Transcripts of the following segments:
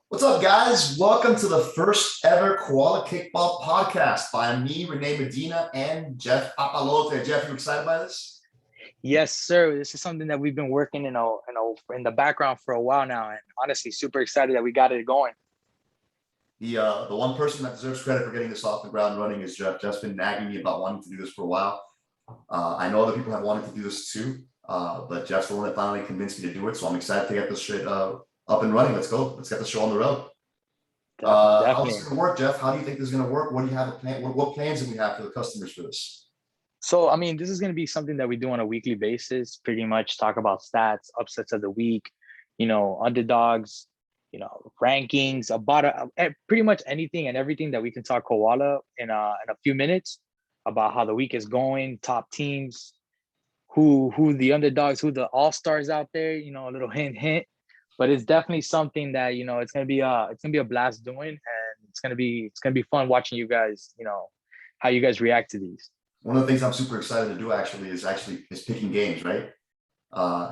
What's up, guys? Welcome to the first ever Koala Kickball Podcast by me, Renee Medina, and Jeff Papalote. Jeff, you excited by this? Yes, sir. This is something that we've been working in the background for a while now, and honestly, super excited that we got it going. The one person that deserves credit for getting this off the ground running is Jeff. Jeff's been nagging me about wanting to do this for a while. I know other people have wanted to do this too, but Jeff's the one that finally convinced me to do it. So I'm excited to get this shit up and running. Let's go. Let's get the show on the road. How's this going to work, Jeff? How do you think this is going to work? What do you have a plan? What plans do we have for the customers for this? So, this is going to be something that we do on a weekly basis. Pretty much talk about stats, upsets of the week, underdogs, rankings, about pretty much anything and everything that we can talk koala in a few minutes about how the week is going, top teams, who the underdogs, who the all stars out there. A little hint. But it's definitely something that it's gonna be a blast doing, and it's gonna be fun watching you guys. How you guys react to these. One of the things I'm super excited to do is picking games, right?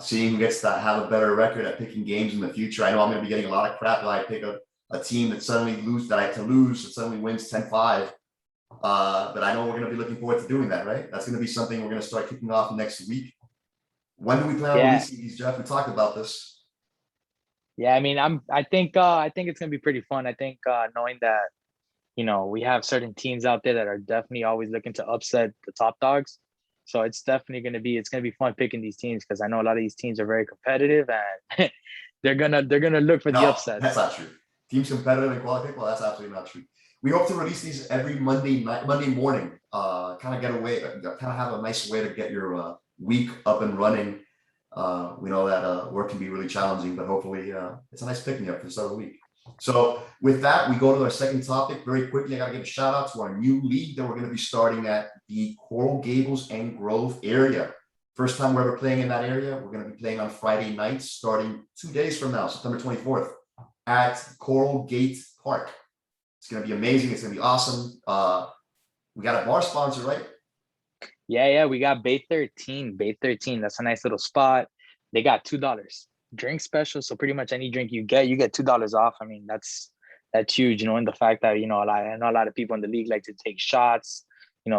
Seeing who gets to have a better record at picking games in the future. I know I'm going to be getting a lot of crap if I pick a team that suddenly suddenly wins 10-5. But I know we're going to be looking forward to doing that, right? That's going to be something we're going to start kicking off next week. When do we plan on releasing these, Jeff? We talked about this. Yeah, I think it's gonna be pretty fun. I think knowing that we have certain teams out there that are definitely always looking to upset the top dogs. So it's definitely gonna be fun picking these teams, because I know a lot of these teams are very competitive, and they're gonna look for the upsets. That's not true. Teams competitive in Koala Kickball, that's absolutely not true. We hope to release these every Monday morning. Kind of have a nice way to get your week up and running. We know that work can be really challenging, but hopefully it's a nice pick-me-up for the start of the week. So with that, we go to our second topic very quickly. I got to give a shout out to our new league that we're going to be starting at the Coral Gables and Grove area. First time we're ever playing in that area. We're going to be playing on Friday nights starting 2 days from now, September 24th at Coral Gate Park. It's going to be amazing. It's going to be awesome. We got a bar sponsor, right? Yeah, we got Bay 13. Bay 13. That's a nice little spot. They got $2 drink special. So pretty much any drink you get $2 off. That's huge, in the fact that, I know a lot of people in the league like to take shots,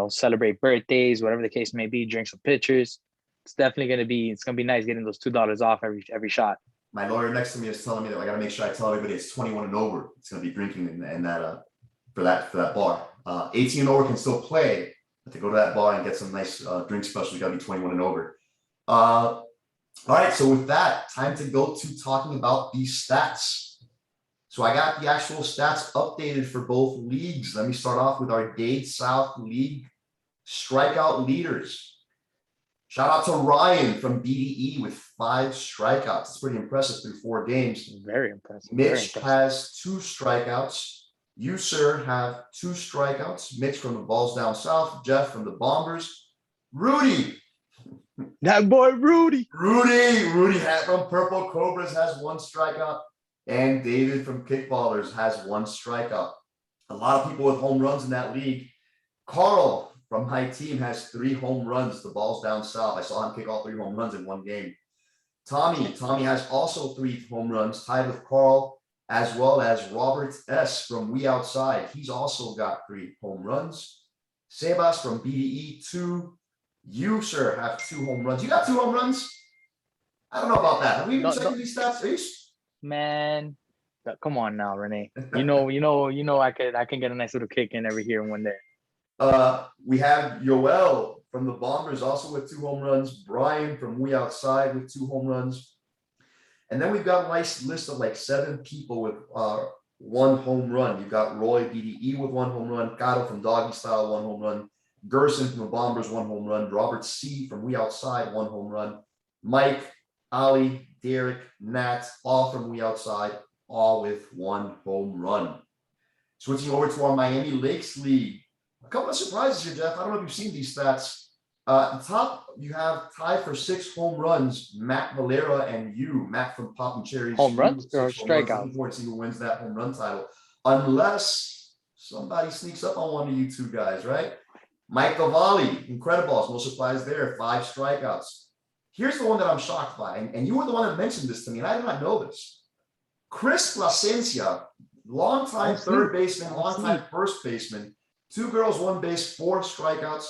celebrate birthdays, whatever the case may be, drink some pictures. It's gonna be nice getting those $2 off every shot. My lawyer next to me is telling me that I got to make sure I tell everybody it's 21 and over. It's going to be drinking in that for that bar. 18 and over can still play. To go to that bar and get some nice drink specials, you got to be 21 and over. All right, so with that, time to go to talking about the stats. So I got the actual stats updated for both leagues. Let me start off with our Dade South League strikeout leaders. Shout out to Ryan from BDE with 5 strikeouts. It's pretty impressive through 4 games. Very impressive. Mitch has 2 strikeouts. You, sir, have 2 strikeouts. Mitch from the Balls Down South. Jeff from the Bombers. Rudy. That boy, Rudy. Rudy from Purple Cobras has 1 strikeout. And David from Kickballers has 1 strikeout. A lot of people with home runs in that league. Carl from my team has 3 home runs. The Balls Down South. I saw him kick all 3 home runs in 1 game. Tommy has also 3 home runs, tied with Carl, as well as Robert S. from We Outside. He's also got 3 home runs. Sebas from BDE, 2. You, sir, have 2 home runs. You got 2 home runs? I don't know about that. Have we been checking these stats? Man, come on now, Renee. I can get a nice little kick in every here and one there. We have Yoel from the Bombers also with 2 home runs. Brian from We Outside with 2 home runs. And then we've got a nice list of like 7 people with 1 home run. You've got Roy BDE with 1 home run, Gato from Doggy Style 1 home run, Gerson from the Bombers 1 home run, Robert C from We Outside 1 home run, Mike, Ali, Derek, Nat, all from We Outside, all with 1 home run. Switching over to our Miami Lakes League. A couple of surprises here, Jeff. I don't know if you've seen these stats. At the top, you have tied for 6 home runs, Matt Valera and you, Matt from Pop and Cherries. Home runs or strikeouts? Looking forward to see who wins that home run title. Unless somebody sneaks up on one of you 2 guys, right? Mike Gavalli, Incredibles, no surprise there, 5 strikeouts. Here's the one that I'm shocked by, and you were the one that mentioned this to me, and I did not know this. Chris Placencia, longtime third baseman, longtime first baseman, 2 girls, 1 base, 4 strikeouts.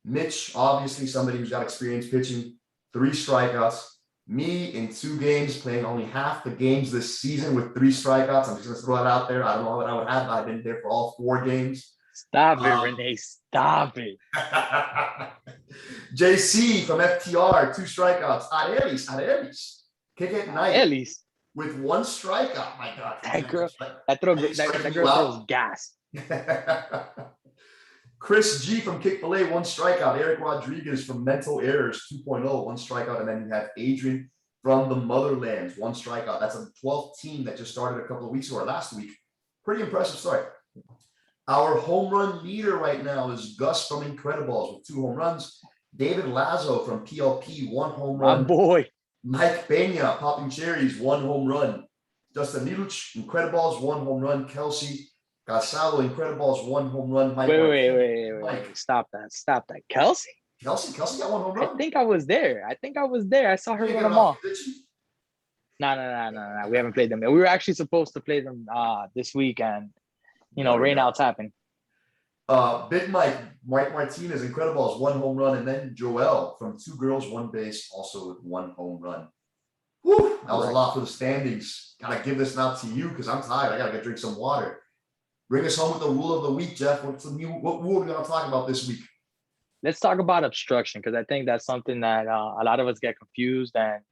Mitch, obviously somebody who's got experience pitching, 3 strikeouts. Me in 2 games, playing only half the games this season with 3 strikeouts. I'm just gonna throw that out there. I don't know what I would have. I've been there for all 4 games. Stop it, Renee. Stop it. JC from FTR, 2 strikeouts. Arelis. Kick at night. Ellis. With 1 strikeout. My God. That girl throws gas. Chris G from Kick-Fil-A, 1 strikeout. Eric Rodriguez from Mental Errors 2.0, 1 strikeout. And then you have Adrian from the Motherlands, 1 strikeout. That's a 12th team that just started a couple of weeks ago or last week. Pretty impressive start. Our home run leader right now is Gus from Incredibles with 2 home runs. David Lazo from PLP, 1 home run. My boy. Mike Pena, Popping Cherries, 1 home run. Justin Niluch, Incredibles, 1 home run. Kelsey Gasalo, Incredibles, 1 home run. Mike Wait. Stop that. Kelsey got 1 home run. I think I was there. I saw her run them off. No. We haven't played them yet. We were actually supposed to play them this week, and rainouts happen. Big Mike Martinez, Incredibles, 1 home run, and then Joel from 2 girls, 1 base, also with 1 home run. Whew, that was a lot for the standings. Gotta give this now to you because I'm tired. I gotta go drink some water. Bring us home with the rule of the week, Jeff. What rule are we gonna talk about this week? Let's talk about obstruction, because I think that's something that a lot of us get confused, and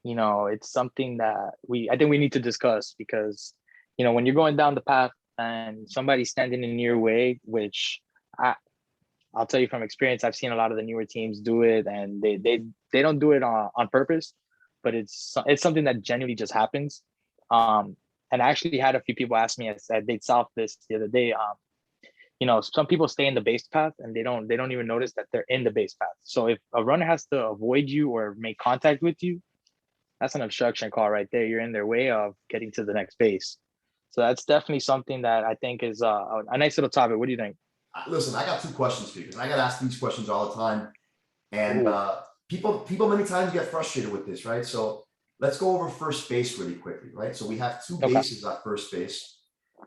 it's something that I think we need to discuss, because when you're going down the path and somebody's standing in your way, which I'll tell you from experience, I've seen a lot of the newer teams do it, and they don't do it on purpose, but it's something that genuinely just happens. And I actually had a few people ask me at Dade South this the other day. Some people stay in the base path and they don't even notice that they're in the base path. So if a runner has to avoid you or make contact with you, that's an obstruction call right there. You're in their way of getting to the next base. So that's definitely something that I think is a nice little topic. What do you think? Listen, I got 2 questions for you, because I got asked these questions all the time. And people many times get frustrated with this, right? So let's go over first base really quickly, right? So we have 2 bases at first base.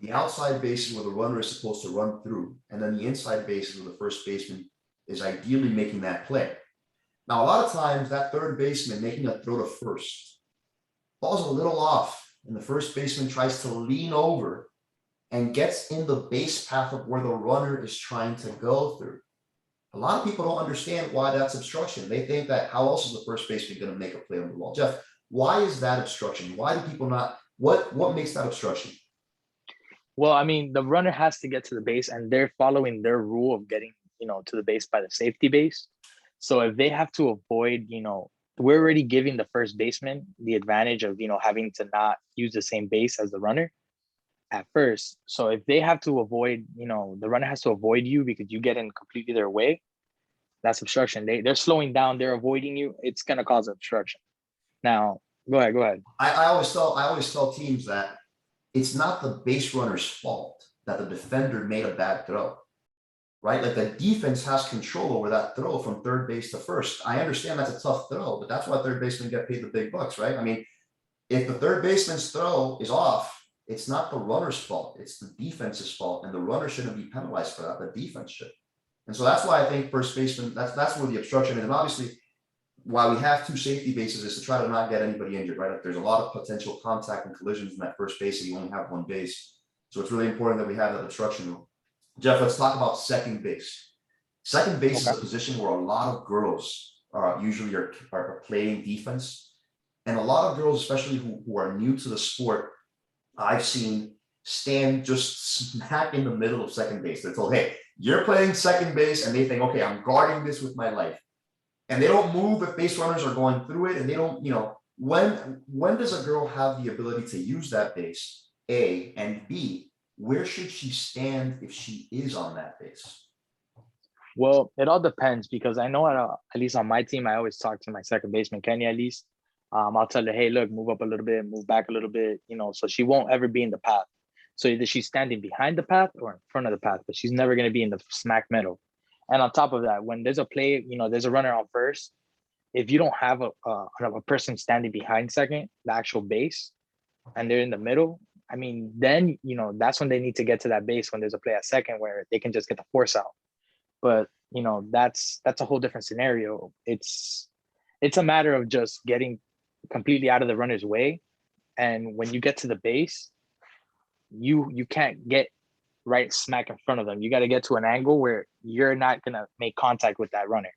The outside base is where the runner is supposed to run through. And then the inside base is where the first baseman is ideally making that play. Now, a lot of times that third baseman making a throw to first falls a little off, and the first baseman tries to lean over and gets in the base path of where the runner is trying to go through. A lot of people don't understand why that's obstruction. They think that how else is the first baseman going to make a play on the ball? Jeff, why is that obstruction? Why do people not? What makes that obstruction? Well, I mean, the runner has to get to the base, and they're following their rule of getting, to the base by the safety base. So if they have to avoid, we're already giving the first baseman the advantage of, having to not use the same base as the runner at first. So if they have to avoid, the runner has to avoid you because you get in completely their way, that's obstruction. They're slowing down, they're avoiding you. It's going to cause obstruction. Now, go ahead. I always tell teams that it's not the base runner's fault that the defender made a bad throw, right? Like the defense has control over that throw from third base to first. I understand that's a tough throw, but that's why third basemen get paid the big bucks, right? I mean, if the third baseman's throw is off, it's not the runner's fault. It's the defense's fault, and the runner shouldn't be penalized for that. The defense should. And so that's why I think first baseman, that's where the obstruction is. And obviously, why we have 2 safety bases is to try to not get anybody injured, right? If there's a lot of potential contact and collisions in that first base, and you only have 1 base. So it's really important that we have that obstruction rule. Jeff, let's talk about second base. Second base is a position where a lot of girls usually are playing defense. And a lot of girls, especially who are new to the sport, I've seen stand just smack in the middle of second base. They're told, hey, you're playing second base, and they think, okay, I'm guarding this with my life. And they don't move if base runners are going through it. And they don't, when does a girl have the ability to use that base, A, and B, where should she stand if she is on that base? Well, it all depends, because I know at least on my team, I always talk to my second baseman, Kenny, at least. I'll tell her, hey, look, move up a little bit, move back a little bit, so she won't ever be in the path. So either she's standing behind the path or in front of the path, but she's never going to be in the smack middle. And on top of that, when there's a play, there's a runner on first, if you don't have a person standing behind second, the actual base, and they're in the middle, I mean, then, that's when they need to get to that base when there's a play at second where they can just get the force out. But, that's a whole different scenario. It's a matter of just getting completely out of the runner's way. And when you get to the base, you can't get right smack in front of them. You got to get to an angle where you're not going to make contact with that runner.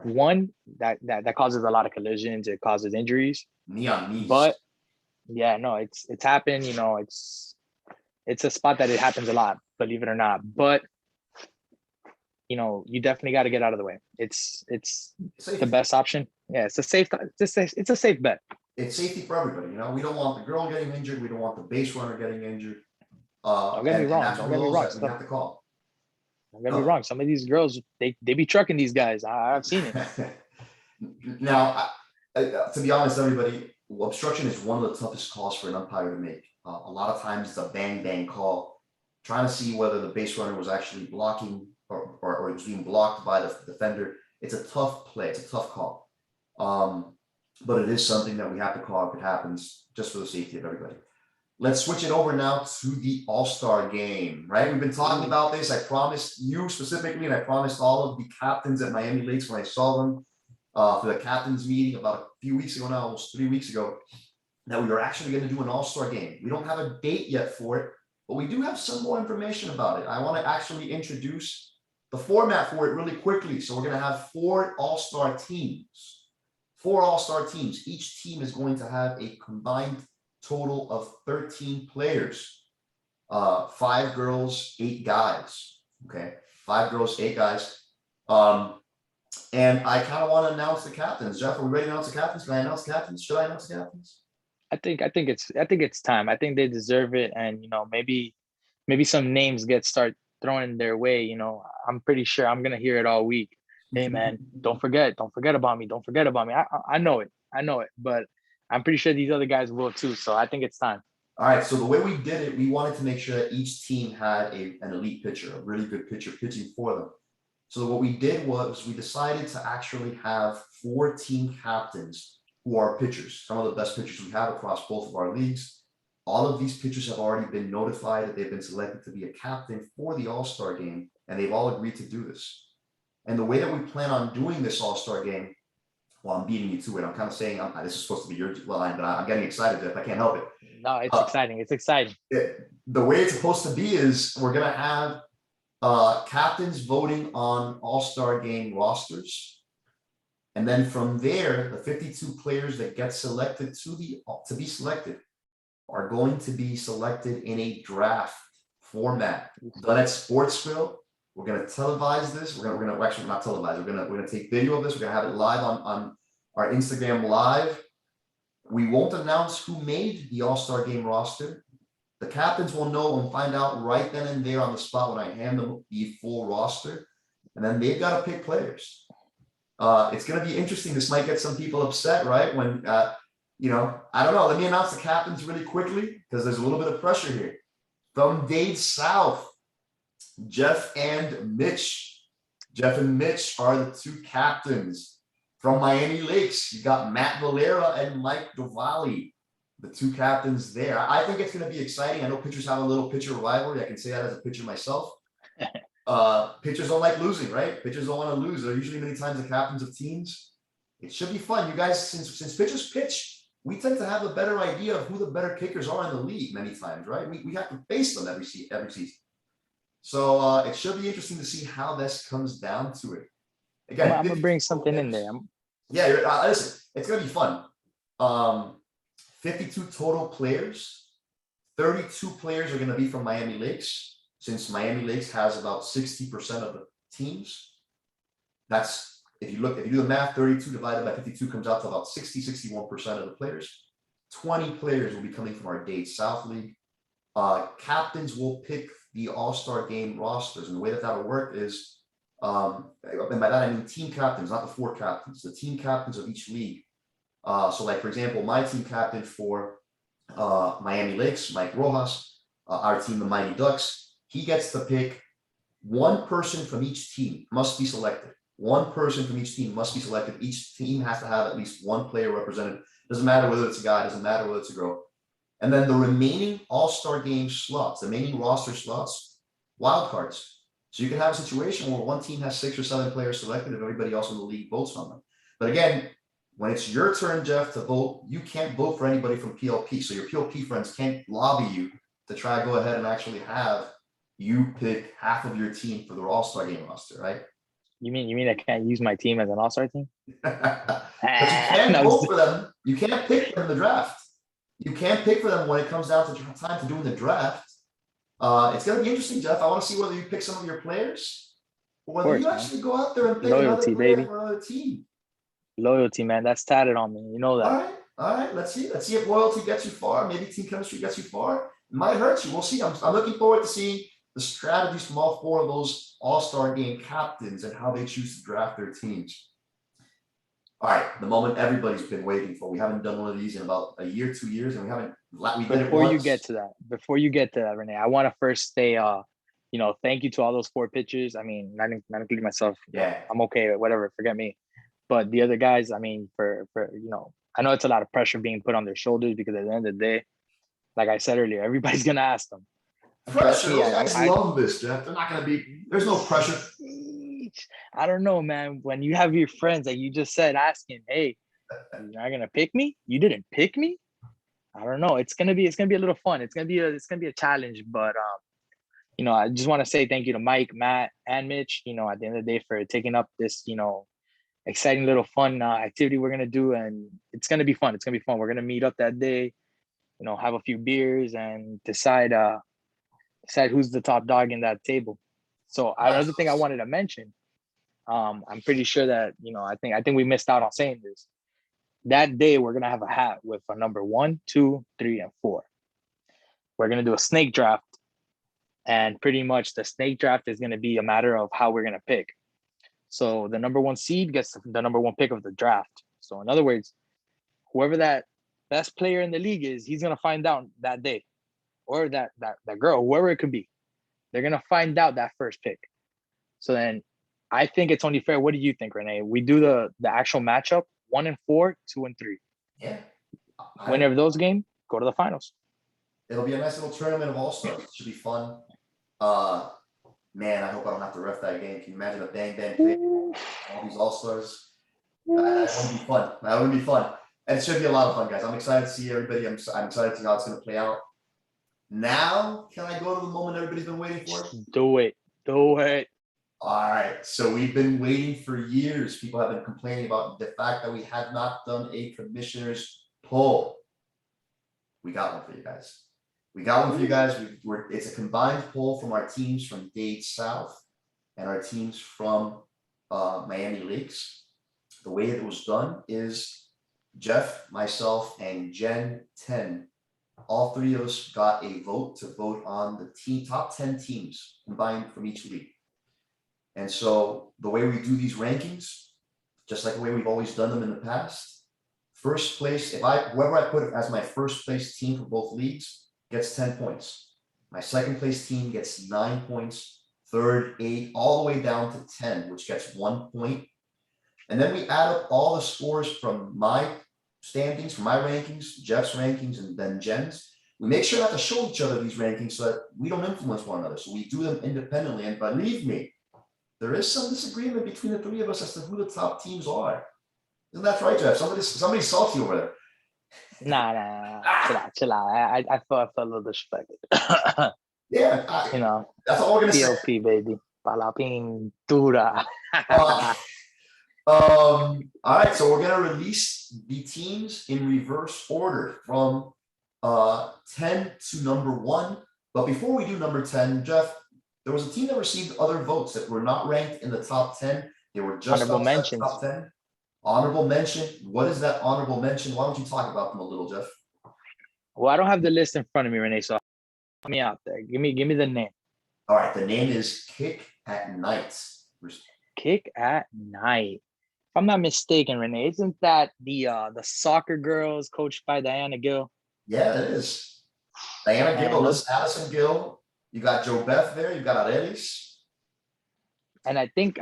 One, that causes a lot of collisions. It causes injuries. Knee on knees. But yeah, no, it's happened. It's a spot that it happens a lot, believe it or not. But you definitely got to get out of the way. It's the best option. Yeah, it's a safe bet. It's safety for everybody. We don't want the girl getting injured. We don't want the base runner getting injured. Don't get me wrong. Don't get me wrong. We have to call. Don't get me wrong. Some of these girls, they be trucking these guys. I've seen it. Now, to be honest, everybody, obstruction is one of the toughest calls for an umpire to make. A lot of times it's a bang call, trying to see whether the base runner was actually blocking or was being blocked by the defender. It's a tough play. It's a tough call. But it is something that we have to call if it happens, just for the safety of everybody. Let's switch it over now to the All-Star game, right? We've been talking about this. I promised you specifically, and I promised all of the captains at Miami Lakes when I saw them for the captains meeting about a few weeks ago now, almost 3 weeks ago, that we were actually going to do an All-Star game. We don't have a date yet for it, but we do have some more information about it. I want to actually introduce the format for it really quickly. So we're going to have 4 All-Star teams. 4 All-Star teams. Each team is going to have a combined total of 13 players. 5 girls, 8 guys. Okay, 5 girls, 8 guys. And I kind of want to announce the captains. Jeff, are we ready to announce the captains? Can I announce the captains? Should I announce the captains? I think it's time. I think they deserve it, and maybe some names start thrown their way. I'm pretty sure I'm gonna hear it all week. Hey man, don't forget about me. Don't forget about me. I know it, but I'm pretty sure these other guys will too. So I think it's time. All right. So the way we did it, we wanted to make sure that each team had an elite pitcher, a really good pitcher pitching for them. So what we did was we decided to actually have 4 team captains who are pitchers, some of the best pitchers we have across both of our leagues. All of these pitchers have already been notified that they've been selected to be a captain for the All-Star game, and they've all agreed to do this. And the way that we plan on doing this All-Star game, well, I'm beating you to it. I'm kind of saying this is supposed to be your line, but I'm getting excited, Jeff. I can't help it. No, it's exciting. It's exciting. The way it's supposed to be is we're going to have captains voting on All-Star game rosters. And then from there, the 52 players that get selected to be selected are going to be selected in a draft format done at Sportsville. We're going to televise this. We're going to actually not televise. We're going to take video of this. We're going to have it live on our Instagram live. We won't announce who made the All-Star game roster. The captains will know and find out right then and there on the spot when I hand them the full roster. And then they've got to pick players. It's going to be interesting. This might get some people upset, right? When, I don't know. Let me announce the captains really quickly because there's a little bit of pressure here. From Dade South, Jeff and Mitch. Jeff and Mitch are the 2 captains. From Miami Lakes, you got Matt Valera and Mike Duvali, the 2 captains there. I think it's going to be exciting. I know pitchers have a little pitcher rivalry. I can say that as a pitcher myself. Pitchers don't like losing, right? Pitchers don't want to lose. They're usually many times the captains of teams. It should be fun. You guys, since pitchers pitch, we tend to have a better idea of who the better kickers are in the league many times, right? We have to face them every season. So it should be interesting to see how this comes down to it. Again, I'm gonna bring something in there. Yeah, listen, it's gonna be fun. 52 total players. 32 players are gonna be from Miami Lakes, since Miami Lakes has about 60% of the teams. That's if you do the math, 32 divided by 52 comes out to about 61% of the players. 20 players will be coming from our Dade South League. Captains will pick the All-Star game rosters, and the way that'll work is, and by that I mean team captains, not the 4 captains, the team captains of each league. So like, for example, my team captain for Miami Lakes, Mike Rojas, our team, the Mighty Ducks, he gets to pick 1 person from each team must be selected. 1 person from each team must be selected. Each team has to have at least 1 player represented. Doesn't matter whether it's a guy, doesn't matter whether it's a girl. And then the remaining all-star game slots, the remaining roster slots, wild cards. So you can have a situation where one team has 6 or 7 players selected if everybody else in the league votes on them. But again, when it's your turn, Jeff, to vote, you can't vote for anybody from PLP. So your PLP friends can't lobby you to try to go ahead and actually have you pick half of your team for the all-star game roster, right? You mean I can't use my team as an all-star team? But you can't vote for them. You can't pick them in the draft. You can't pick for them when it comes down to time to doing the draft. It's going to be interesting, Jeff. I want to see whether you pick some of your players or whether you actually go out there and pick another player for another team. Loyalty, man. That's tatted on me. You know that. All right. Let's see if loyalty gets you far. Maybe team chemistry gets you far. It might hurt you. We'll see. I'm looking forward to seeing the strategies from all 4 of those all-star game captains and how they choose to draft their teams. All right, the moment everybody's been waiting for. We haven't done one of these in about a year, 2 years, and we did it once. Before you get to that, Renee, I want to first say, thank you to all those 4 pitchers. I mean, not including myself. Yeah, I'm okay with whatever. Forget me. But the other guys, I mean, for I know it's a lot of pressure being put on their shoulders because at the end of the day, like I said earlier, everybody's gonna ask them. Pressure. Those guys love this, Jeff. They're not gonna be. There's no pressure. I don't know, man. When you have your friends that you just said asking, "Hey, you're not gonna pick me? You didn't pick me?" I don't know. It's gonna be a little fun. It's gonna be a challenge. But I just want to say thank you to Mike, Matt, and Mitch. At the end of the day, for taking up this exciting little fun activity we're gonna do, and it's gonna be fun. It's gonna be fun. We're gonna meet up that day, have a few beers and decide who's the top dog in that table. So another thing I wanted to mention, I'm pretty sure that I think we missed out on saying this. That day we're gonna have a hat with a number 1, 2, 3, and 4. We're gonna do a snake draft, and pretty much the snake draft is gonna be a matter of how we're gonna pick. So the number 1 seed gets the number 1 pick of the draft. So in other words, whoever that best player in the league is, he's gonna find out that day, or that girl, whoever it could be, they're gonna find out that first pick. So then, I think it's only fair. What do you think, Renee? We do the actual matchup: 1 and 4, 2 and 3. Yeah. Winner of those games go to the finals. It'll be a nice little tournament of all-stars. It should be fun. Man, I hope I don't have to ref that game. Can you imagine a bang play? All these all-stars. That would be fun. That would be fun. And it should be a lot of fun, guys. I'm excited to see everybody. I'm excited to see how it's going to play out. Now, can I go to the moment everybody's been waiting for? Do it. All right. So we've been waiting for years. People have been complaining about the fact that we have not done a commissioner's poll. We got one for you guys. It's a combined poll from our teams from Dade South and our teams from Miami Lakes. The way it was done is Jeff, myself, and Jen 10. All 3 of us got a vote to vote on the top 10 teams combined from each league. And so the way we do these rankings, just like the way we've always done them in the past, first place, whoever I put as my first place team for both leagues gets 10 points. My second place team gets 9 points, third 8, all the way down to 10, which gets 1 point. And then we add up all the scores from my standings, from my rankings, Jeff's rankings, and then Jen's. We make sure not to show each other these rankings so that we don't influence one another. So we do them independently. And believe me, there is some disagreement between the 3 of us as to who the top teams are. Isn't that right, Jeff? Somebody's salty over there. Nah. Chill out. I felt a little disrespected. Yeah. That's all we're going to say. PLP, baby. Pa la pintura. All right, so we're going to release the teams in reverse order from 10 to number 1. But before we do number 10, Jeff, there was a team that received other votes that were not ranked in the top 10. They were just outside the top 10. Honorable mention. What is that honorable mention? Why don't you talk about them a little, Jeff? Well, I don't have the list in front of me, Renee, so help me out there. Give me the name. All right, the name is Kick at Night. Kick at Night. If I'm not mistaken, Renee, isn't that the soccer girls coached by Diana Gill? Yeah, it is. Diana Gill, Addison Gill. You got Joe Beth there. You got Arelis. And I think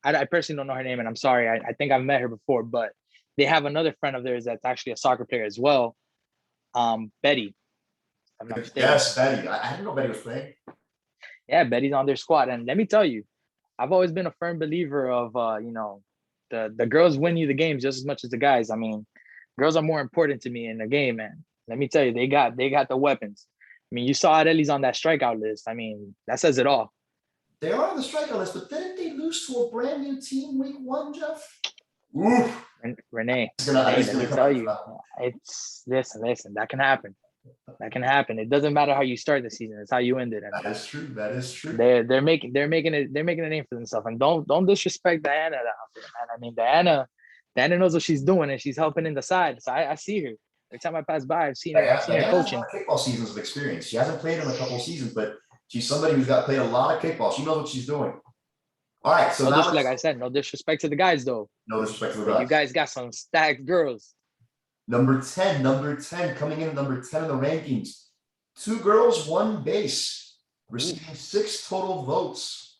I personally don't know her name, and I'm sorry. I think I've met her before, but they have another friend of theirs that's actually a soccer player as well. Betty. I'm not mistaken. Yes, Betty. I didn't know Betty was playing. Yeah, Betty's on their squad. And let me tell you, I've always been a firm believer of the girls win you the games just as much as the guys. I mean, girls are more important to me in the game, man. Let me tell you, they got the weapons. I mean, you saw Adeli's on that strikeout list. I mean, that says it all. They are on the strikeout list, but didn't they lose to a brand new team week 1, Jeff? Oof. Renee, He's gonna let me come tell up you, with it's listen, that can happen. That can happen. It doesn't matter how you start the season; it's how you end it. And that is true. That is true. they're making a name for themselves. And don't disrespect Diana out there, man. I mean, Diana knows what she's doing, and she's helping in the side. So I see her every time I pass by. I've seen her Diana has a coaching. lot of kickball seasons of experience. She hasn't played in a couple of seasons, but she's somebody who's got played a lot of kickball. She knows what she's doing. All right, so now Like I said, no disrespect to the guys, though. No disrespect to the But guys. you guys got some stacked girls. Number 10, coming in number 10 in the rankings. 2 girls, 1 base, receiving 6 total votes.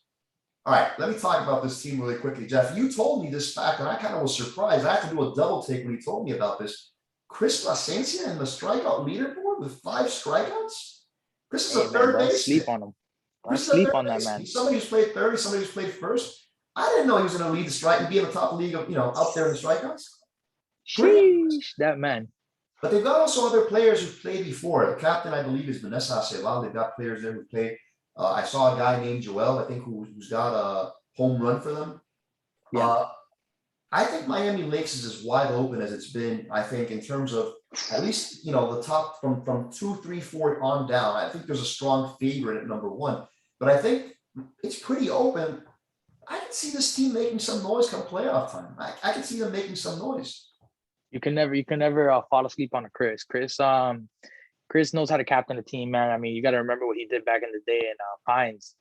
All right, let me talk about this team really quickly. Jeff, you told me this fact, and I kind of was surprised. I had to do a double take when you told me about this. Chris Plasencia in the strikeout leaderboard with 5 strikeouts? Chris is a third base. Sleep on him. Don't sleep on that, man. He's somebody who's played third, somebody who's played first. I didn't know he was going to lead the strike and be in the top league of, up there in the strikeouts. Sheesh, that man. But they've got also other players who've played before. The captain, I believe, is Vanessa Aceval. They've got players there who play. I saw a guy named Joel, I think, who's got a home run for them. Yeah. I think Miami Lakes is as wide open as it's been, I think, in terms of at least, the top from 2, 3, 4 on down. I think there's a strong favorite at number 1. But I think it's pretty open. I can see this team making some noise come playoff time. I can see them making some noise. You can never fall asleep on a Chris. Chris knows how to captain a team, man. I mean, you got to remember what he did back in the day in Pines.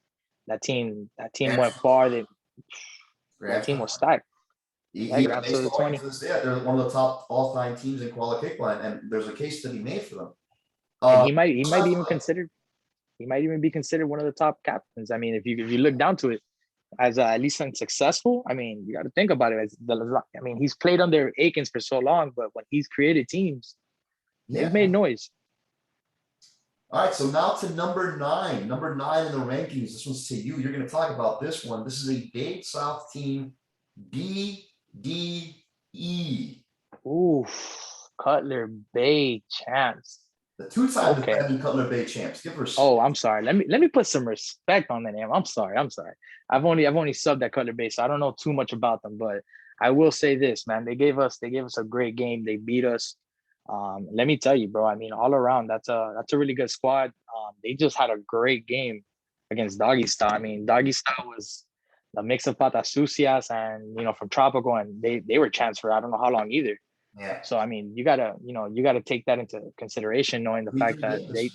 That team went far. That team was stacked. They're one of the top all-time teams in Koala Kickball, and there's a case to be made for them. And he might even be considered one of the top captains. I mean, if you look down to it, as at least unsuccessful. I mean, you got to think about it. He's played under Akins for so long, but when he's created teams, they've made noise. All right, so now to number 9. Number 9 in the rankings. This one's to you. You're going to talk about this one. This is a Dade South team, BDE. Ooh, Cutler Bay champs. The 2-time defending Cutler Bay champs. Give her. Oh, I'm sorry. Let me put some respect on the name. I'm sorry. I've only subbed at Cutler Bay, so I don't know too much about them. But I will say this, man. They gave us a great game. They beat us. Let me tell you, bro. I mean, all around, that's a really good squad. They just had a great game against Doggy Style. I mean, Doggy Style was a mix of Patas Sucias and from Tropical, and they were champs for I don't know how long either. Yeah. So I mean, you gotta take that into consideration, knowing the fact that a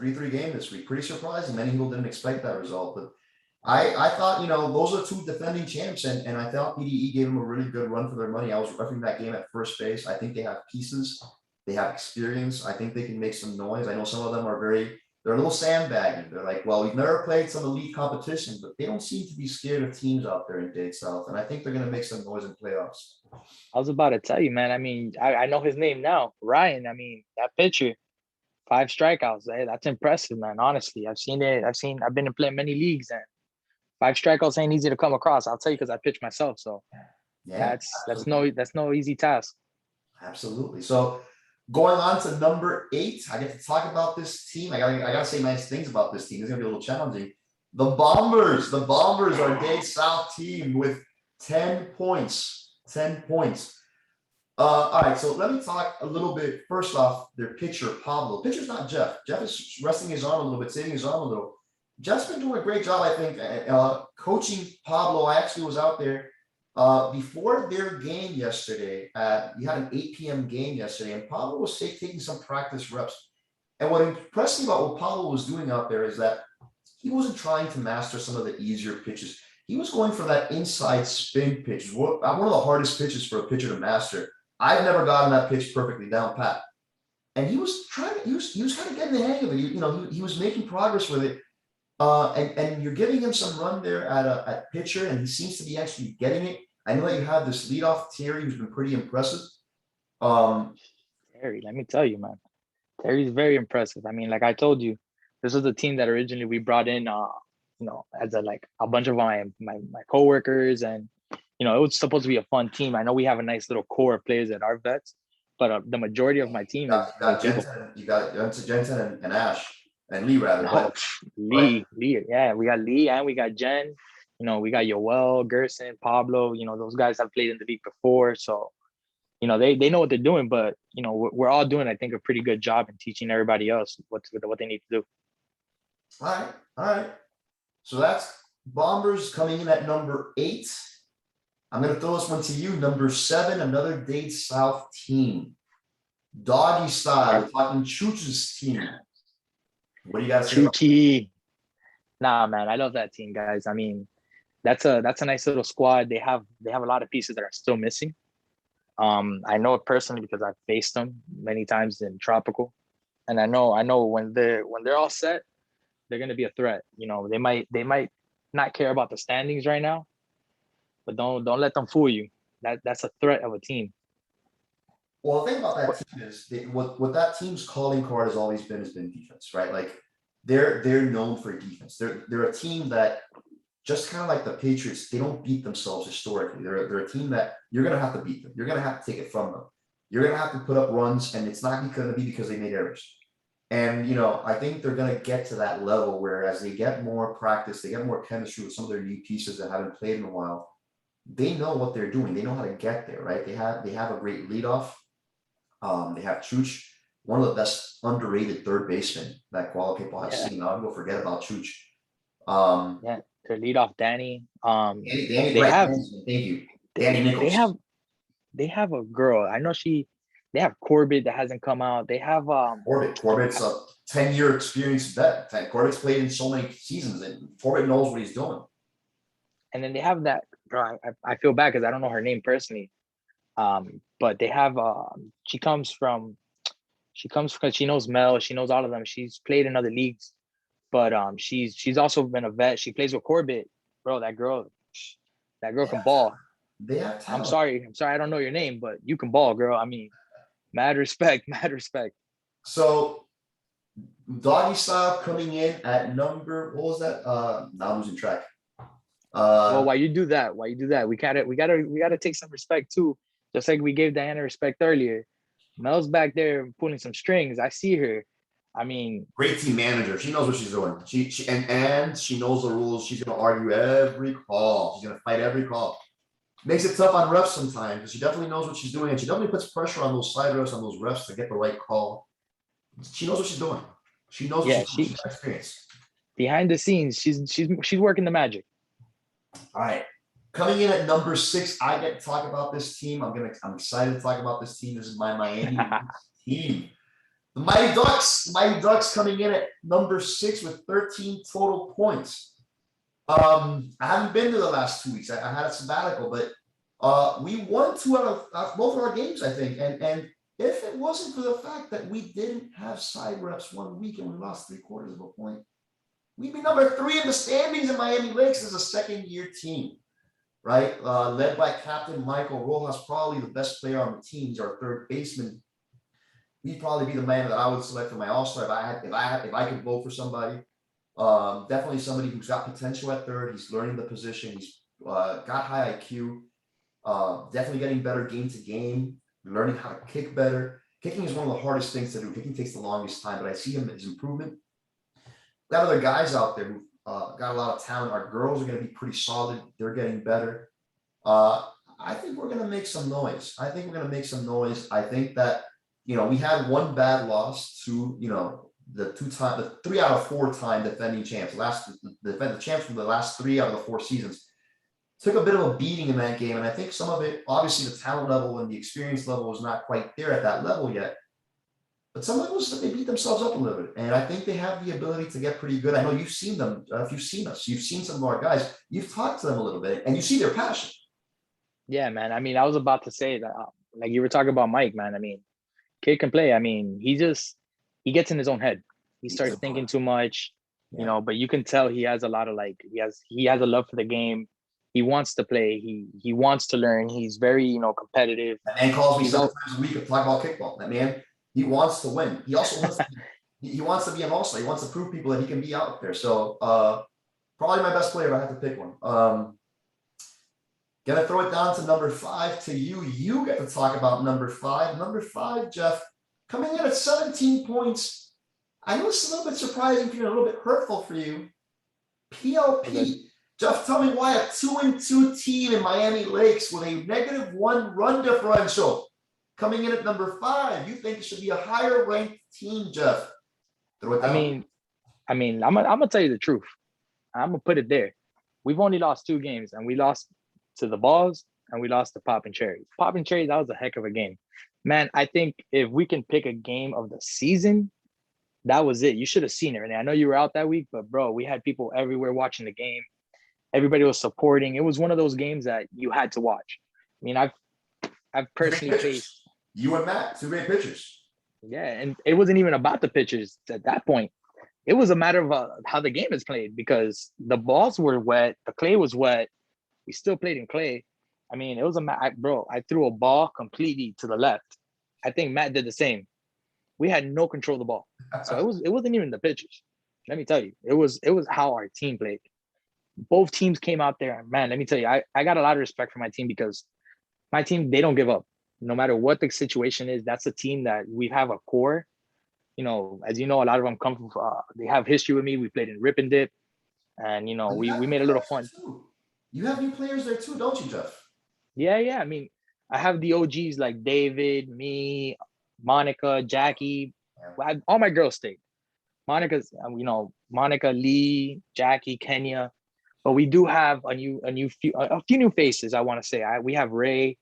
3-3 game this week. Pretty surprising. Many people didn't expect that result, but I thought those are 2 defending champs, and I thought PDE gave them a really good run for their money. I was refereeing that game at first base. I think they have pieces. They have experience. I think they can make some noise. I know some of them they're a little sandbagging. They're like, well, we've never played some elite competition, but they don't seem to be scared of teams out there in Dade South. And I think they're going to make some noise in playoffs. I was about to tell you, man. I mean, I know his name now, Ryan. I mean, that pitcher, 5 strikeouts. Hey, that's impressive, man. Honestly, I've seen it. I've been to play many leagues, and 5 strikeouts ain't easy to come across. I'll tell you because I pitch myself. So that's no easy task. Absolutely. So going on to number 8, I get to talk about this team. I gotta say nice things about this team. It's gonna be a little challenging. The Bombers are Dade South team with 10 points. 10 points. All right, so let me talk a little bit. First off, their pitcher, Pablo. Pitcher's not Jeff. Jeff is resting his arm a little bit, saving his arm a little. Jeff's been doing a great job, I think, coaching Pablo. I actually was out there before their game yesterday. We had an 8 p.m. game yesterday, and Pablo was taking some practice reps. And what impressed me about what Pablo was doing out there is that he wasn't trying to master some of the easier pitches. He was going for that inside spin pitch, one of the hardest pitches for a pitcher to master. I've never gotten that pitch perfectly down pat. And he was kind of getting the hang of it. He was making progress with it. And you're giving him some run there at pitcher, and he seems to be actually getting it. I know that you have this leadoff Terry who's been pretty impressive. Terry, let me tell you, man. Terry's very impressive. I mean, like I told you, this was a team that originally we brought in, as a bunch of my coworkers, and it was supposed to be a fun team. I know we have a nice little core of players that are vets, but the majority of my team is You new got people. Jensen and Ash and Lee rather, No, but Lee, yeah, we got Lee and we got Jen. We got Yoel, Gerson, Pablo. Those guys have played in the league before, so they know what they're doing. But we're all doing, I think, a pretty good job in teaching everybody else what they need to do. all right. So that's Bombers coming in at number 8. I'm going to throw this one to you. Number 7, another Dade South team. Doggy style. We're talking Chooch's team. What do you got to say about Chuchi. Nah, man, I love that team, guys. I mean, that's a nice little squad. They have a lot of pieces that are still missing. I know it personally because I've faced them many times in tropical, and I know when they're all set, they're going to be a threat. They might not care about the standings right now, but don't let them fool you. That's a threat of a team. Well, the thing about that team is what that team's calling card has been defense, right? Like they're known for defense. They're a team that, just kind of like the Patriots, they don't beat themselves historically. They're a team that you're gonna have to beat them. You're gonna have to take it from them. You're gonna have to put up runs, and it's not gonna be because they made errors. And I think they're gonna get to that level where, as they get more practice, they get more chemistry with some of their new pieces that haven't played in a while. They know what they're doing. They know how to get there, right? They have a great leadoff. They have Chooch, one of the best underrated third basemen that Koala Kickball has seen. I'll go forget about Chooch. Yeah, their leadoff Danny. Danny, they right, have thank you. Danny Nichols. They have a girl. I know they have Corbett that hasn't come out. They have Corbett's a 10-year experienced vet. Corbett's played in so many seasons, and Corbett knows what he's doing. And then they have that girl. I feel bad because I don't know her name personally. But they have she comes because she knows Mel, she knows all of them. She's played in other leagues, but she's also been a vet. She plays with Corbett. Bro, that girl can ball. They have talent. I'm sorry, I don't know your name, but you can ball, girl. I mean, mad respect. So Doggy Style coming in at number, what was that? Now I'm losing track. Well, why you do that? We gotta take some respect too. Just like we gave Diana respect earlier. Mel's back there pulling some strings. I see her. I mean, great team manager. She knows what she's doing. And she knows the rules. She's gonna argue every call. She's gonna fight every call. Makes it tough on refs sometimes, but she definitely knows what she's doing, and she definitely puts pressure on those side refs, on those refs, to get the right call. She knows what she's doing. She knows what she's doing. She's experienced. Behind the scenes, she's working the magic. All right. Coming in at number 6, I get to talk about this team. I'm excited to talk about this team. This is my Miami team. The Mighty Ducks coming in at number 6 with 13 total points. I haven't been to the last 2 weeks. I had a sabbatical, but we won 2 out of both of our games, I think. And if it wasn't for the fact that we didn't have side reps 1 week and we lost 3/4 of a point, we'd be number 3 in the standings in Miami Lakes as a second-year team, right? Led by Captain Michael Rojas, probably the best player on the team. He's our third baseman. He'd probably be the man that I would select for my All-Star if I could vote for somebody. Definitely somebody who's got potential at third. He's learning the position. He's got high IQ. Definitely getting better game to game. Learning how to kick better. Kicking is one of the hardest things to do. Kicking takes the longest time, but I see him as improvement. We have other guys out there who got a lot of talent. Our girls are going to be pretty solid. They're getting better. I think we're going to make some noise. I think that we had one bad loss to the 3 out of 4 time defending champs. The champs from the last 3 out of the 4 seasons took a bit of a beating in that game, and I think some of it, obviously, the talent level and the experience level was not quite there at that level yet. But some of it was that they beat themselves up a little bit, and I think they have the ability to get pretty good. I know you've seen them. If you've seen us, you've seen some of our guys. You've talked to them a little bit, and you see their passion. Yeah, man. I mean, I was about to say that, like you were talking about Mike, man. I mean, kid can play. I mean, he gets in his own head. He starts thinking too much, but you can tell he has a lot of he has a love for the game. He wants to play. He wants to learn. He's very, competitive. That man calls me 7 times a week to talk about kickball. That man, He wants to win. He also wants to he wants to be an all-star. He wants to prove people that he can be out there. So probably my best player if I had to pick one. Gonna throw it down to number 5 to you. You get to talk about number 5. Number 5, Jeff, coming in at 17 points. I know it's a little bit surprising for you, a little bit hurtful for you. PLP. Okay. Jeff, tell me why a 2-2 team in Miami Lakes with a -1 run differential coming in at number 5. You think it should be a higher ranked team, Jeff? Throw it down. I'm gonna tell you the truth. I'm gonna put it there. We've only lost 2 games, and we lost to the Balls and we lost to Pop and Cherry. Pop and Cherry, that was a heck of a game, man. I think if we can pick a game of the season, that was it. You should have seen it. And I know you were out that week, but bro, we had people everywhere watching the game. Everybody was supporting. It was one of those games that you had to watch. I mean, I've personally faced you and Matt, 2 great pitchers. Yeah, and it wasn't even about the pitchers at that point. It was a matter of how the game is played because the balls were wet, the clay was wet. We still played in clay. I mean, it was I threw a ball completely to the left. I think Matt did the same. We had no control of the ball, so it wasn't even the pitchers. Let me tell you, it was how our team played. Both teams came out there, and man, let me tell you, I got a lot of respect for my team because my team, they don't give up. No matter what the situation is, that's a team that we have a core. You know, as you know, a lot of them come from, they have history with me. We played in Rip and Dip, and, you know, we made a little fun. You have new players there too, don't you, Jeff? Yeah. I mean, I have the OGs like David, me, Monica, Jackie. All my girls stayed. Monica's, Monica, Lee, Jackie, Kenya. But we do have a few new faces, I want to say. We have Ray.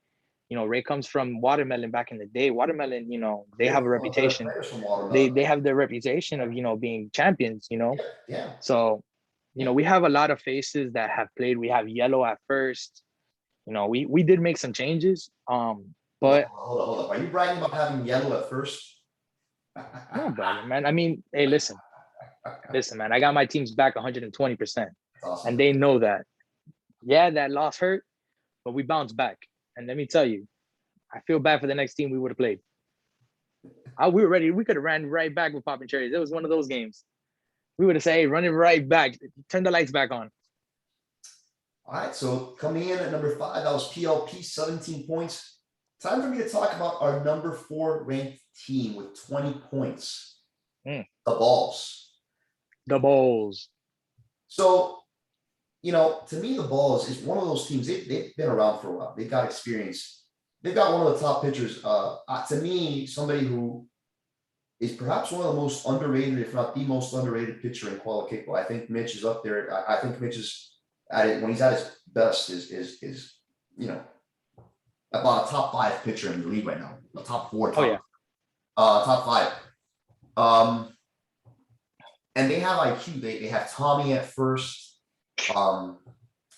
You know, Ray comes from Watermelon back in the day. Watermelon, you know, they have a reputation. They have their reputation of, you know, being champions, you know. Yeah. So, you know, we have a lot of faces that have played. We have Yellow at first. You know, we did make some changes. But hold up. Are you bragging about having Yellow at first? No, brother, man. I mean, hey, listen, man. I got my teams back 120%, awesome. And they know that. Yeah, that loss hurt, but we bounced back. And let me tell you, I feel bad for the next team we would have played. We were ready. We could have ran right back with Pop and Cherries. It was one of those games. We would have said, hey, run it right back. Turn the lights back on. All right. So coming in at number 5, that was PLP, 17 points. Time for me to talk about our number 4 ranked team with 20 points. The Balls. The Balls. So, you know, to me, the Balls is one of those teams. They've been around for a while. They've got experience. They've got one of the top pitchers. To me, somebody who is perhaps one of the most underrated, if not the most underrated pitcher in Koala Kickball. I think Mitch is up there. I think Mitch is at it when he's at his best. Is you know, about a top 5 pitcher in the league right now. A top 4. Top 5. And they have IQ. They have Tommy at first.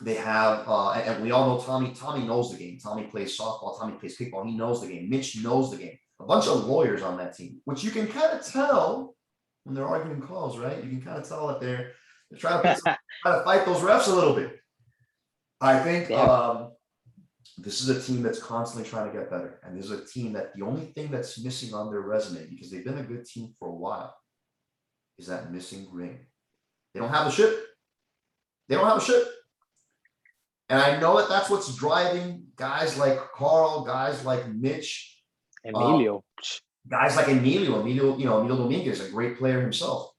They have and we all know Tommy. Tommy knows the game. Tommy plays softball. Tommy plays kickball. He knows the game. Mitch knows the game. A bunch of lawyers on that team, which you can kind of tell when they're arguing calls, right? You can kind of tell that they're trying to fight those refs a little bit. I think this is a team that's constantly trying to get better. And this is a team that the only thing that's missing on their resume, because they've been a good team for a while, is that missing ring. They don't have a ship. And I know that that's what's driving guys like Carl, guys like Mitch, Emilio. Guys like Emilio, Dominguez, a great player himself.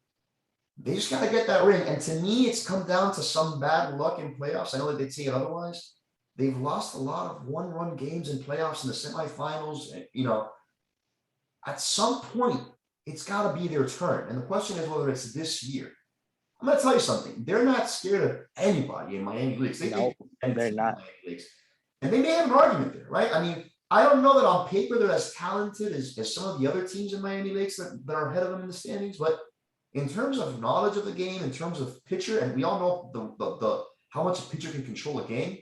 They just got to get that ring. And to me, it's come down to some bad luck in playoffs. I know that they'd say it otherwise. They've lost a lot of one-run games in playoffs in the semifinals. You know, at some point, it's got to be their turn. And the question is whether it's this year. I'm going to tell you something. They're not scared of anybody in Miami Leagues. They're not. And they may have an argument there, right? I mean, I don't know that on paper they're as talented as some of the other teams in Miami Lakes that are ahead of them in the standings. But in terms of knowledge of the game, in terms of pitcher, and we all know the how much a pitcher can control a game,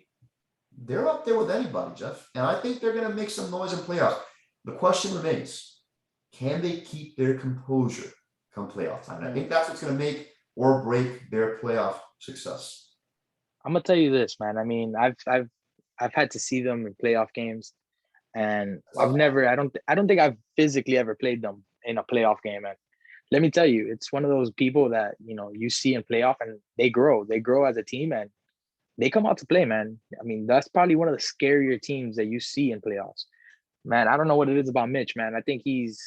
they're up there with anybody, Jeff. And I think they're going to make some noise in playoffs. The question remains, can they keep their composure come playoff time? And I think that's what's going to make or break their playoff success. I'm going to tell you this, man. I mean, I've had to see them in playoff games. And I don't think I've physically ever played them in a playoff game. And let me tell you, it's one of those people that, you see in playoff and they grow as a team and they come out to play, man. I mean, that's probably one of the scarier teams that you see in playoffs. Man, I don't know what it is about Mitch, man. I think he's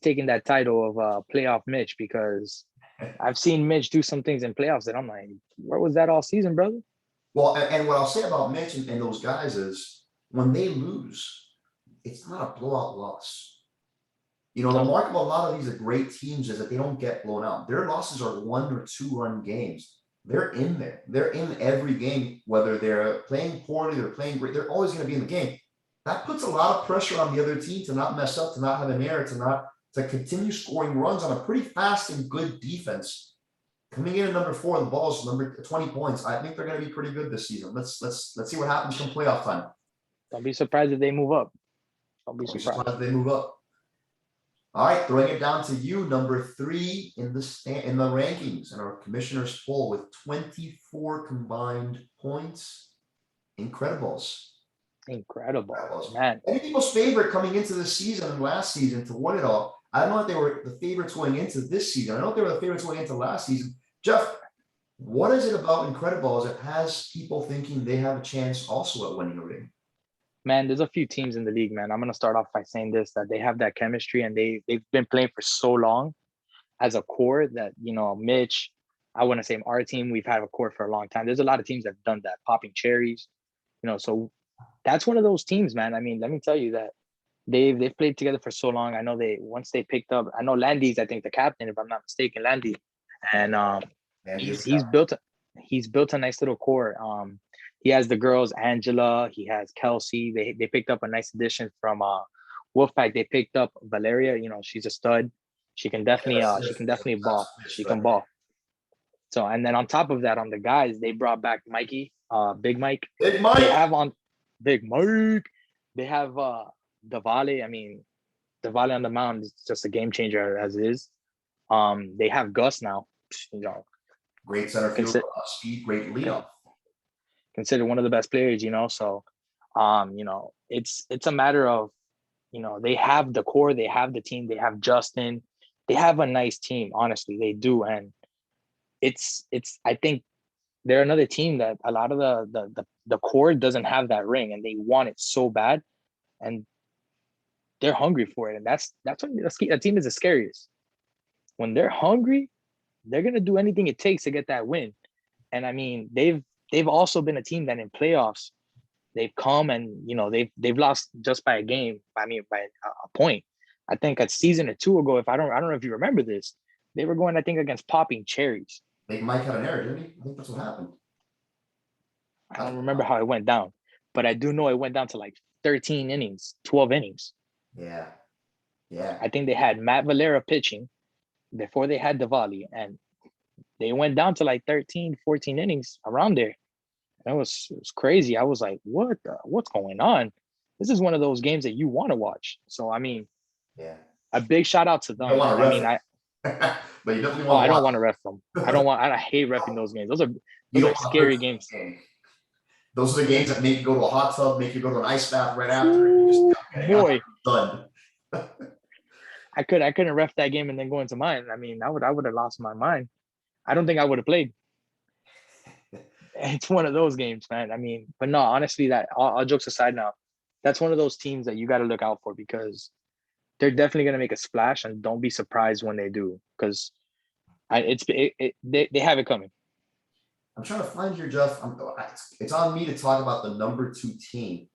taking that title of playoff Mitch because I've seen Mitch do some things in playoffs that I'm like, where was that all season, brother? Well, and what I'll say about Mitch and those guys is when they lose, it's not a blowout loss. The mark of a lot of these great teams is that they don't get blown out. Their losses are 1 or 2 run games. They're in there. They're in every game, whether they're playing poorly, they're playing great. They're always going to be in the game. That puts a lot of pressure on the other team to not mess up, to not have an error, to continue scoring runs on a pretty fast and good defense. Coming in at number 4, the Balls, number 20 points. I think they're going to be pretty good this season. Let's see what happens come playoff time. Don't be surprised if they move up. Don't be surprised if they move up. All right, throwing it down to you, number 3 in the rankings and our commissioner's poll with 24 combined points. Incredibles, man. Many people's favorite coming into this season and last season to win it all. I don't know if they were the favorites going into this season. I don't know if they were the favorites going into last season. Jeff, what is it about Incredibles that has people thinking they have a chance also at winning a ring? Man, there's a few teams in the league, man. I'm going to start off by saying this, that they have that chemistry and they've been playing for so long as a core that, Mitch, I want to say our team, we've had a core for a long time. There's a lot of teams that have done that, popping cherries, so that's one of those teams, man. I mean, let me tell you that they've played together for so long. I know once they picked up, I know Landy's, I think the captain, if I'm not mistaken, Landy. And he's built a nice little core. He has the girls, Angela. He has Kelsey. They picked up a nice addition from Wolfpack. They picked up Valeria. She's a stud. She can definitely ball. She can ball. So, and then on top of that, on the guys, they brought back Mikey, Big Mike. Big Mike. They have on Big Mike. They have Davale. I mean, Davale on the mound is just a game changer as it is. They have Gus now. Great center field, speed, great leadoff. Considered one of the best players, so it's a matter of, they have the core, they have the team, they have Justin, they have a nice team, honestly, they do. And it's I think they're another team that a lot of the core doesn't have that ring and they want it so bad and they're hungry for it. And that's when a team is the scariest. When they're hungry, they're gonna do anything it takes to get that win. And I mean, they've also been a team that in playoffs, they've come and, they've lost just by a game. I mean, by a point. I think a season or 2 ago, I don't know if you remember this, they were going, I think, against popping cherries. Big Mike had an error, didn't he? I think that's what happened. I don't remember how it went down, but I do know it went down to like 13 innings, 12 innings. Yeah. I think they had Matt Valera pitching before they had Diwali, and they went down to like 13, 14 innings around there. And it was crazy. I was like, what's going on? This is one of those games that you want to watch. So, I mean, a big shout out to them. I mean, but you definitely I don't want to ref them. I hate refing those games. Those are scary games. Those are the games that make you go to a hot tub, make you go to an ice bath right after. Boy, done. I couldn't ref that game and then go into mine. I mean, I would have lost my mind. I don't think I would have played. It's one of those games, man. I mean, but no, honestly, that all jokes aside now, that's one of those teams that you got to look out for because they're definitely going to make a splash, and don't be surprised when they do because they have it coming. I'm trying to find here, Jeff. It's on me to talk about the number 2 team.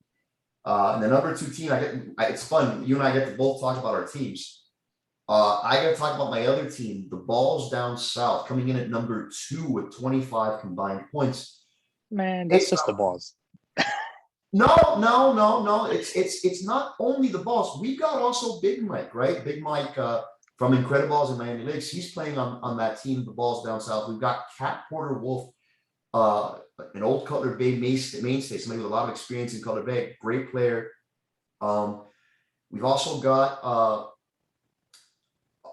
And the number 2 team, it's fun. You and I get to both talk about our teams. I got to talk about my other team, the Balls down south, coming in at number 2 with 25 combined points. Man, that's just the Balls. No. It's not only the Balls. We've got also Big Mike, right? Big Mike from Incredibles in Miami Lakes. He's playing on that team, the Balls down south. We've got Cat Porter Wolf, an old Cutler Bay mainstay, somebody with a lot of experience in Cutler Bay, great player. We've also got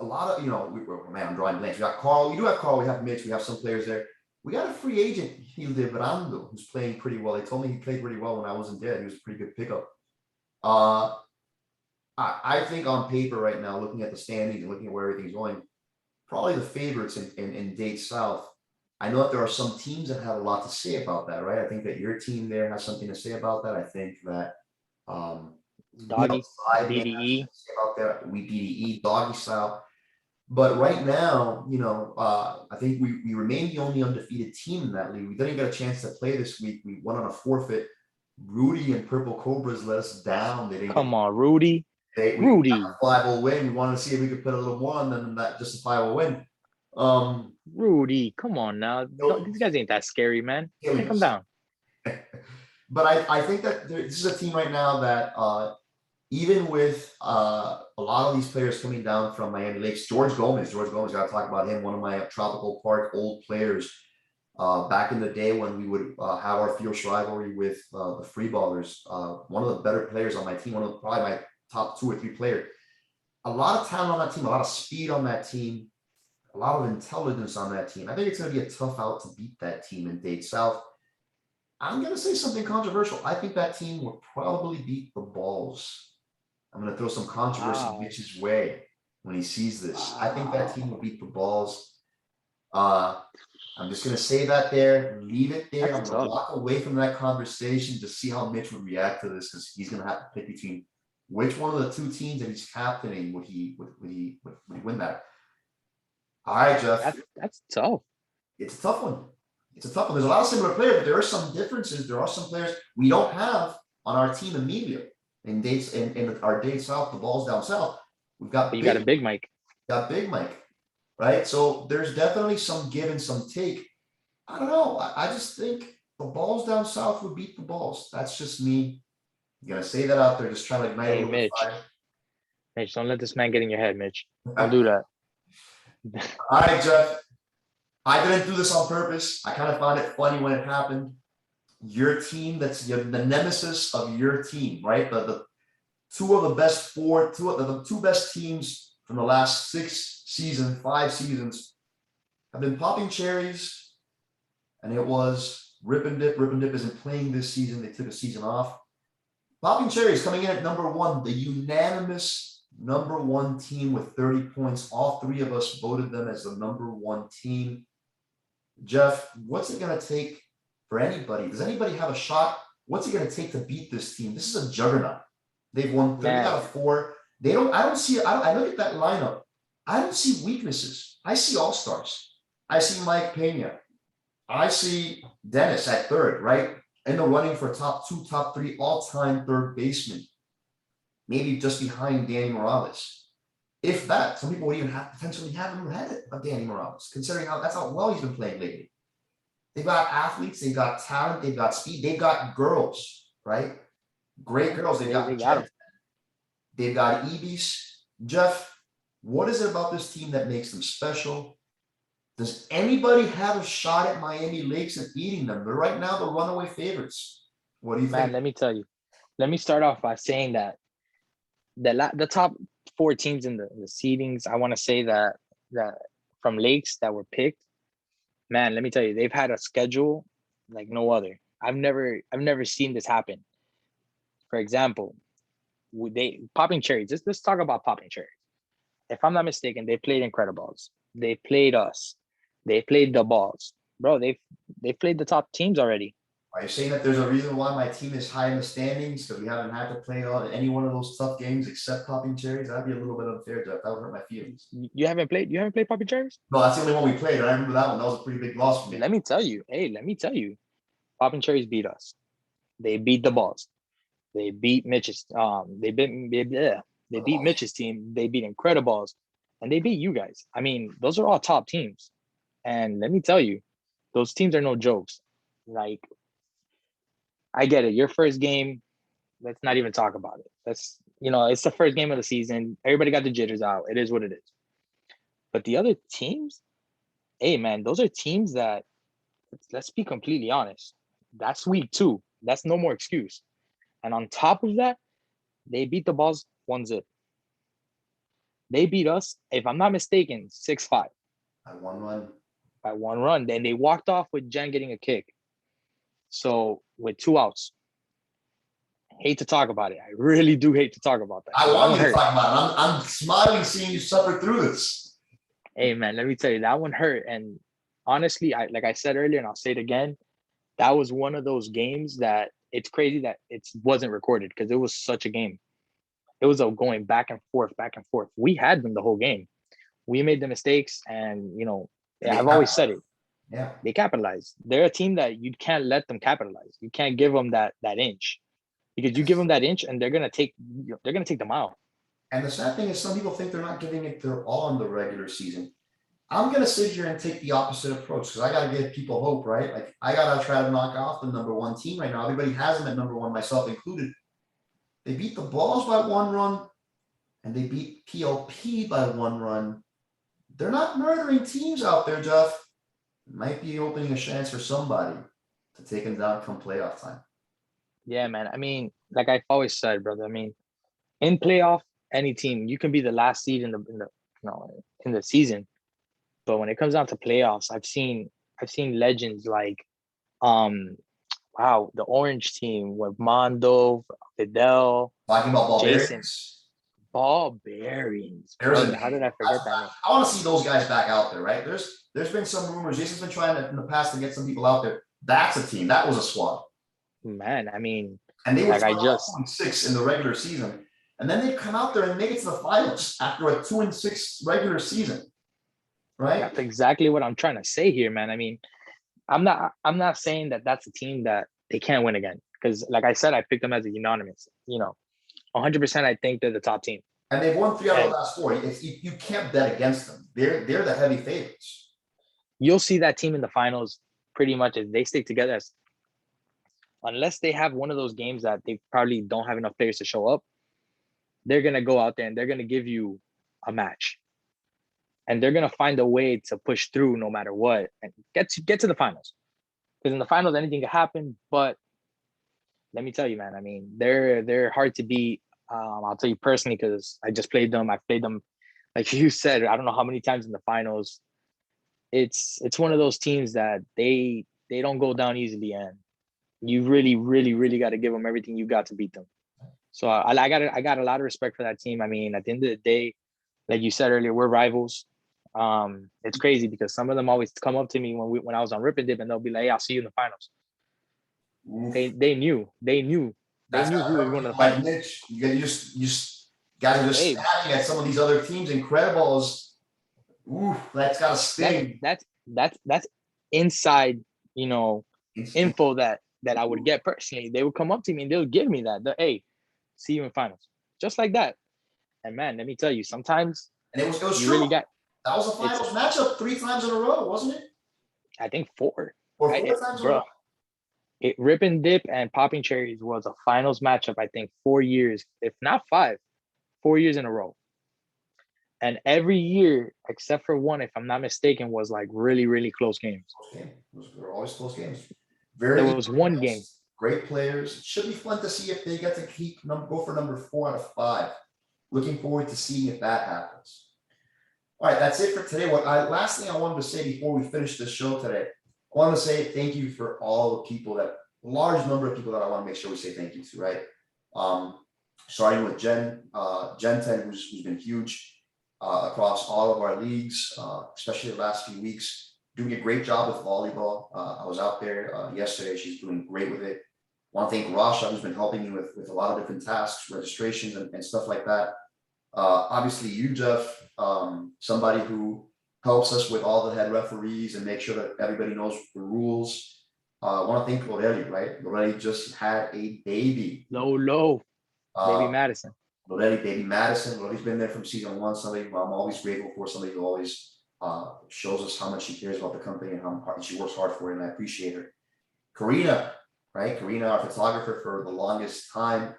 a lot of, I'm drawing blanks. We got Carl. We do have Carl. We have Mitch. We have some players there. We got a free agent, Hildebrando, who's playing pretty well. They told me he played pretty well when I wasn't there. He was a pretty good pickup. Uh, I think on paper right now, looking at the standings and looking at where everything's going, probably the favorites in Dade South. I know that there are some teams that have a lot to say about that, right? I think that your team there has something to say about that. I think that we Doggy, outside may have something DDE. to say about that. We BDE doggy style. But right now, I think we remain the only undefeated team in that league. We didn't get a chance to play this week. We went on a forfeit. Rudy and Purple Cobras let us down. They didn't get Come on, Rudy. we got Rudy. a 5-0 win. We wanted to see if we could put a little more on them than that, just a 5-0 win. Rudy. Come on now. So These guys ain't that scary, man. killing Take them us. down. But I think that this is a team right now that even with a lot of these players coming down from Miami Lakes, George Gomez, got to talk about him, one of my Tropical Park old players. Back in the day when we would have our fierce rivalry with the Free Ballers, one of the better players on my team, probably my top 2 or 3 players. A lot of talent on that team, a lot of speed on that team, a lot of intelligence on that team. I think it's going to be a tough out to beat that team in Dade South. I'm going to say something controversial. I think that team will probably beat the Balls. I'm going to throw some controversy Mitch's way when he sees this. I think that team will beat the Balls. I'm just going to say that there, leave it there. I'm going to walk away from that conversation to see how Mitch would react to this, because he's going to have to pick between which one of the 2 teams that he's captaining would he win that. All right, Jeff. That's tough. It's a tough one. There's a lot of similar players, but there are some differences. There are some players we don't have on our team immediately. In our Dade South, the Balls down south, we've got you got a Big Mike. Got Big Mike, right? So there's definitely some give and some take. I don't know. I just think the Balls down south would beat the Balls. That's just me. I'm gonna say that out there, just trying to ignite a little Mitch. fire. Mitch, don't let this man get in your head, Mitch. Don't do that. All right, Jeff. I didn't do this on purpose. I kind of found it funny when it happened. Your team, that's the nemesis of your team, right? The 2 of the best 4, 2 of the 2 best teams from the last 5 seasons have been popping cherries, and it was Rip and Dip. Rip and Dip isn't playing this season. They took a season off. Popping cherries coming in at number 1, the unanimous number 1 team with 30 points. All 3 of us voted them as the number 1 team. Jeff, what's it going to take for anybody? Does anybody have a shot? What's it going to take to beat this team? This is a juggernaut. They've won 3 out of 4. I look at that lineup. I don't see weaknesses. I see all-stars. I see Mike Pena. I see Dennis at third, right? In the running for top 2, top 3 all-time third baseman. Maybe just behind Danny Morales. If that, some people would even potentially have him ahead of Danny Morales, considering that's how well he's been playing lately. They've got athletes, they've got talent, they've got speed, they've got girls, right? Great girls. They've got EBs. Jeff, what is it about this team that makes them special? Does anybody have a shot at Miami Lakes and beating them? They're right now the runaway favorites. What do you think? Let me tell you. Let me start off by saying that the top 4 teams in the seedings, I want to say that from Lakes that were picked, man, let me tell you, they've had a schedule like no other. I've never seen this happen. For example, popping cherries. Let's talk about popping cherries. If I'm not mistaken, they played Incredibles. They played us. They played the Balls. Bro, they played the top teams already. Are you saying that there's a reason why my team is high in the standings because we haven't had to play any one of those tough games except popping cherries? That'd be a little bit unfair, Jeff. That would hurt my feelings. You haven't played popping cherries? No, that's the only one we played. I remember that one. That was a pretty big loss for me. Let me tell you. Popping cherries beat us. They beat the Balls. They beat Mitch's. They beat Mitch's team. They beat Incredibles, and they beat you guys. I mean, those are all top teams. And let me tell you, those teams are no jokes. Like, I get it. Your first game, let's not even talk about it. It's the first game of the season. Everybody got the jitters out. It is what it is. But the other teams, hey, man, those are teams that, let's be completely honest, that's week 2. That's no more excuse. And on top of that, they beat the Balls 1-0. They beat us, if I'm not mistaken, 6-5. By 1 run. By 1 run. Then they walked off with Jen getting a kick. So with 2 outs. hate to talk about it. I really do hate to talk about that. I That want one you to hurt. talk about it. I'm smiling seeing you suffer through this. Hey man, let me tell you, that one hurt. And honestly, like I said earlier, and I'll say it again, that was one of those games that it's crazy that it wasn't recorded because it was such a game. It was a going back and forth, back and forth. We had them the whole game. We made the mistakes, and And they I've always said it. Yeah. They capitalized. They're a team that you can't let them capitalize. You can't give them that inch, because you give them that inch, and they're gonna take the mile. And the sad thing is, some people think they're not giving it their all in the regular season. I'm gonna sit here and take the opposite approach because I gotta give people hope, right? Like I gotta try to knock off the number one team right now. Everybody has them at number one, myself included. They beat the Balls by 1 run, and they beat PLP by 1 run. They're not murdering teams out there, Jeff. It might be opening a chance for somebody to take them down come playoff time. Yeah, man. I mean, like I've always said, brother. I mean, in playoff, any team, you can be the last seed in the season, but when it comes down to playoffs, I've seen legends like, wow, the Orange team with Mondo, Fidel, Talking about Jason, barbarians. Barbarians. Brother, how did I forget that name? I want to see those guys back out there, right? There's been some rumors. Jason's been trying in the past to get some people out there. That's a team. That was a squad. Man, I mean, and they were like 2-6 in the regular season, and then they come out there and make it to the finals after a 2-6 regular season, right? That's exactly what I'm trying to say here, man. I mean, I'm not saying that that's a team that they can't win again, because like I said, I picked them as a unanimous. 100%. I think they're the top team, and they've won 3 out of the last 4. You can't bet against them. They're the heavy favorites. You'll see that team in the finals pretty much as they stick together. Unless they have one of those games that they probably don't have enough players to show up, they're gonna go out there and they're gonna give you a match, and they're gonna find a way to push through no matter what and get to the finals. Because in the finals, anything can happen. But let me tell you, man. I mean, they're hard to beat. I'll tell you personally because I just played them. I've played them, like you said, I don't know how many times in the finals. It's one of those teams that they don't go down easily, and you really, really, really got to give them everything you got to beat them. So I got a lot of respect for that team. I mean, at the end of the day, like you said earlier, we're rivals. It's crazy because some of them always come up to me when I was on Rip and Dip, and they'll be like, "Hey, I'll see you in the finals." They knew who was going to the finals. Mitch, you just gotta just stabbing at some of these other teams. Incredibles. Ooh, that's gotta sting. That's inside, info that I would get personally. They would come up to me and they'll give me that. Hey, see you in finals, just like that. And man, let me tell you, sometimes and it was you really got. That was a finals matchup 3 times in a row, wasn't it? I think 4. Or 4 times in a row. Rip and Dip and Popping Cherries was a finals matchup, I think 4 years, if not 5, 4 years in a row. And every year, except for one, if I'm not mistaken, was like really, really close games. They were always close games. There was one game. Great players. It should be fun to see if they get to go for number 4 out of 5. Looking forward to seeing if that happens. All right, that's it for today. Last thing I wanted to say before we finish this show today, I want to say thank you for all the people large number of people that I want to make sure we say thank you to, right? Starting with Jen 10, who's been huge across all of our leagues, especially the last few weeks, doing a great job with volleyball. I was out there yesterday. She's doing great with it. I want to thank Rasha, who's been helping me with a lot of different tasks, registrations, and stuff like that. Obviously, you, Jeff, somebody who helps us with all the head referees and make sure that everybody knows the rules. I want to thank Lorelli, right? Lorelli just had a baby. Baby Madison. Baby Madison. Lorelli's been there from season 1. Somebody I'm always grateful for. Somebody who always shows us how much she cares about the company and how hard she works hard for it, and I appreciate her. Karina, right? Karina, our photographer for the longest time.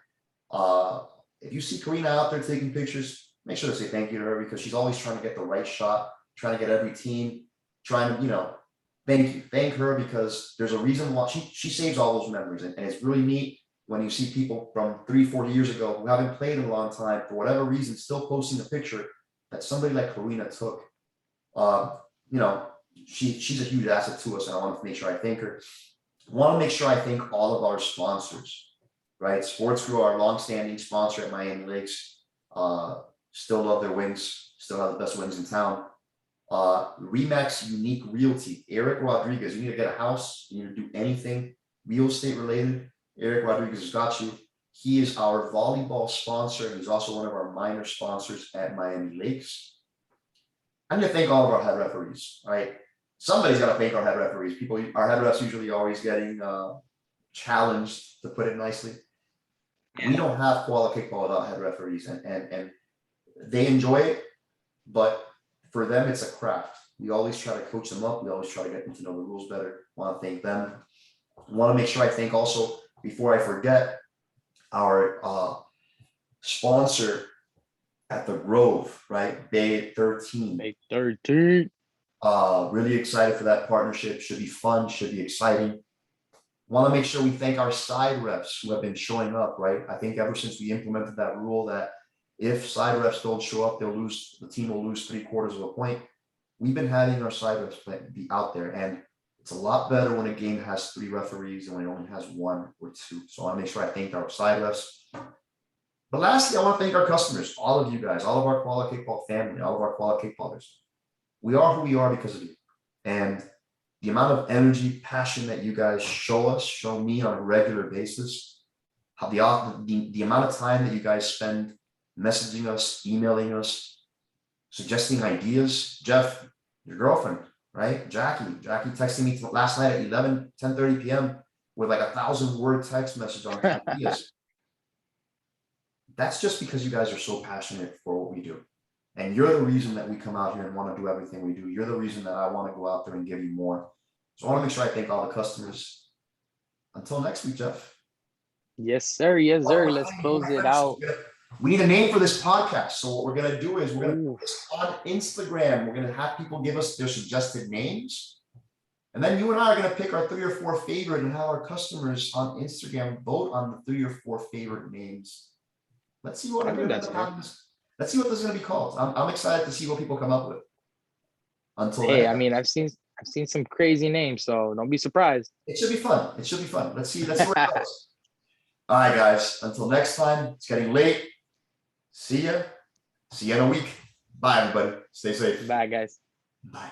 If you see Karina out there taking pictures, make sure to say thank you to her because she's always trying to get the right shot, trying to get every team, trying to, thank her because there's a reason why she saves all those memories. And it's really neat when you see people from 3-4 years ago who haven't played in a long time, for whatever reason, still posting a picture that somebody like Karina took. She's a huge asset to us, and I want to make sure I thank her. I want to make sure I thank all of our sponsors. right? Sports Crew, our longstanding sponsor at Miami Lakes, still love their wings, still have the best wings in town. Remax Unique Realty, Eric Rodriguez. You need to get a house, you need to do anything real estate related. Eric Rodriguez has got you. He is our volleyball sponsor, and he's also one of our minor sponsors at Miami Lakes. I'm going to thank all of our head referees, right? Somebody's got to thank our head referees. Our head refs usually always getting challenged, to put it nicely. We don't have Koala Kickball without head referees, and they enjoy it, but for them, it's a craft. We always try to coach them up. We always try to get them to know the rules better. Want to thank them. Want to make sure I thank also, before I forget, our sponsor at the Grove, right? Bay 13. Bay 13. Really excited for that partnership. Should be fun, should be exciting. Want to make sure we thank our side refs who have been showing up, right? I think ever since we implemented that rule that if side refs don't show up, the team will lose 3/4 of a point. We've been having our side refs be out there, and it's a lot better when a game has 3 referees than when it only has 1 or 2. So I want to make sure I thank our side refs. But lastly, I want to thank our customers, all of you guys, all of our Koala Kickball family, all of our Koala Kickballers. We are who we are because of you. And the amount of energy, passion that you guys show me on a regular basis, how the amount of time that you guys spend messaging us, emailing us, suggesting ideas. Jeff, your girlfriend, right? Jackie texting me last night at 10:30 p.m. with like 1,000-word text message on ideas. That's just because you guys are so passionate for what we do. And you're the reason that we come out here and want to do everything we do. You're the reason that I want to go out there and give you more. So I want to make sure I thank all the customers. Until next week, Jeff. Yes, sir. Yes, sir. Let's close it out. We need a name for this podcast. So what we're going to do is we're going to put this on Instagram. We're going to have people give us their suggested names. And then you and I are going to pick our 3 or 4 favorite and have our customers on Instagram vote on the 3 or 4 favorite names. Let's see what Let's see what this is going to be called. I'm excited to see what people come up with. Until hey, then, I mean, I've seen some crazy names, so don't be surprised. It should be fun. It should be fun. Let's see where it goes. All right, guys. Until next time. It's getting late. See ya. See you in a week. Bye, everybody. Stay safe. Bye, guys. Bye.